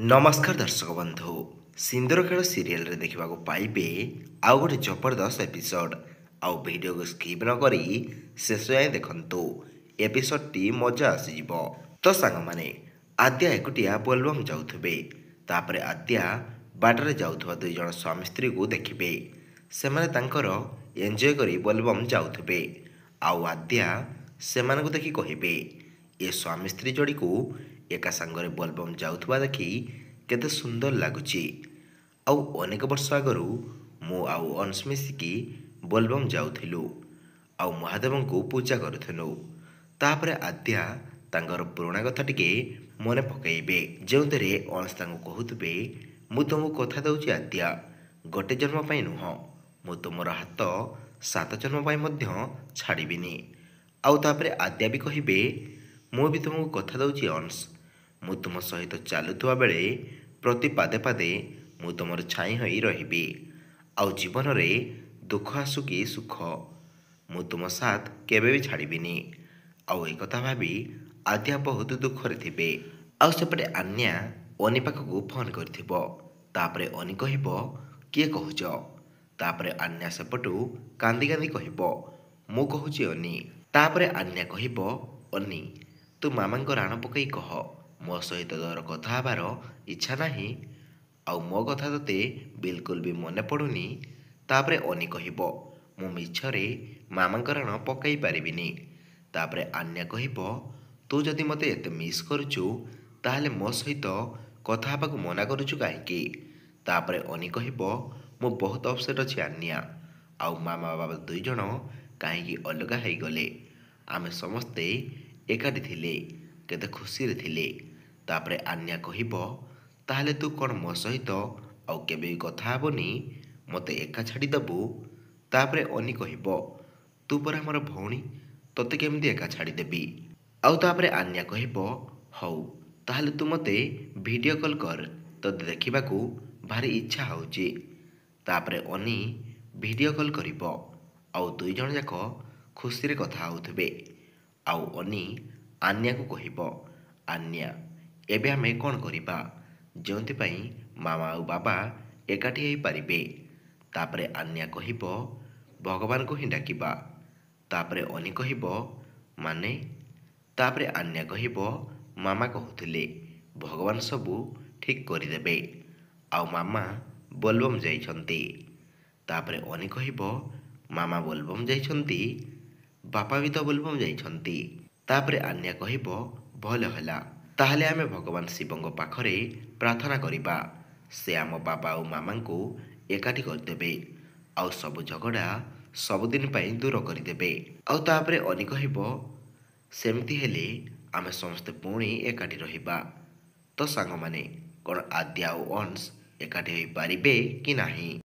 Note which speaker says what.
Speaker 1: नमस्कार दर्शक बंधु सिंदूर खेल सीरियल रे देखा पाइबे आउ गोटे जबरदस्त एपिसोड आउ वीडियो को स्किप न करी शेष जाए देखंतु एपिसोड टी मजा आसीजिव। तो सांग माने आद्या एकुटिया बोलबम जाउथबे तापरे आद्या बाटरे जाउथबा दुई जण स्वामी स्त्री को देखिबे सेमाने तांकर एंजॉय करी बोलबम जाउथबे आउ आद्या सेमान को देखि कहिबे ए स्वामी स्त्री जोड़ी को एका सांगरे बोलबम जाउथबा देखि केते सुंदर लागुची आउ अनेक वर्ष आगरू मु आउ अंश मिसिकी बोलबम जाउथिलु आउ महादेव को पूजा करुथनु। तापरे आद्या तांगर पुराणा कथा टिके मने पकाइबे जोंतरे अंश तांको कहूथबे मु तुमको कथा दउची आद्या गोटे जन्म पाई नुह मु तुमर हाथ 7 जन्म पाई मध्य छाड़िबिनी। आउ तापरे आद्या भी कहिबे मु भी तुमको कथा दउची अंश मु तुम सहित चलुवा बेले प्रति पादे पादे मु तुमर छाई होई रहिबी आउ जीवन रे दुख आसु कि सुख मु तुम साथ केबे भी छाड़िबिनी। आउ ए कथा भाबी आद्या बहुत दुख रे थिबे। आउ सेपटे अन्या अनी पाखକୁ फोन करथिबो तापरे अनी कहिबो किए कहूच तापरे अन्या सेपटू कांदी कांदी कहिबो मु कहूची अनी। तापरे अन्या कहिबो अनी तू मामांको राण पकई कह मो सहित तोर कथा हबार इच्छा नाही आउ मो कथा तोते बिल्कुल भी मने पड़ुनी। तापरे अनी कहिबो मु मिछरे मामांको राण पकई पारिबिनी। तापरे अन्या कहिबो तू जदि मते एते मिस करूचु ताहले मो सहित कथा हबाकू मना करूचु काहेकि। तापरे अनी कहिबो मु बहुत अपसेट अछि अन्या आउ मामा बाबा दुई जण काहेकि अलगा हेई गले आमे समस्ते एकाठी थिले केते खुशी रे थिले। तापरे अन्या कहिबो ताहले तू कोन मो सहित आउ केबे कथा हबोनी मते एका छाड़ी दबु। तापरे अनी कहिबो तू पर हमर भौणी तोते केमदी एका छाड़ी देबी। आउ तापरे अन्या कहिबो हौ ताहले तू मते वीडियो कॉल कर तोते देखिबाकू भारी इच्छा होउची। तापरे अनी वीडियो कॉल करिबो आउ दुई जण जाक खुशी रे कथा होउथबे। आउ अनी अन्या को कहिबो अन्या एबे आमे कोन करिबा जोंति पई मामा आउ बाबा एकाठी हेई पारिबे। तापरे अन्या कहिबो भगवान को ही डाकिबा। तापरे अनी कहिबो माने। तापरे अन्या कहिबो मामा कहूथिले भगवान सबू ठीक करिदेबे आउ मामा बोलबम जाइछंती। तापरे अनी कहिबो मामा बोलबम जाइछंती बापा भी तो बोलबम जाइछंती। तापरे अन्या कहिबो भल हला ताहले आमे भगवान शिवंग पाखरे प्रार्थना करिबा से आम बाबा आउ मामा को एकाठी करदेबे आउ सब झगड़ा सबुदिन पई दूर करिदेबे। आउ तापरे अनी कहिबो सेमती हेले आमे समस्ते पुणी एकाठी रहिबा। तो सांग माने कोन आद्या आउ अंश एकाठी होई पारिबे कि नाही।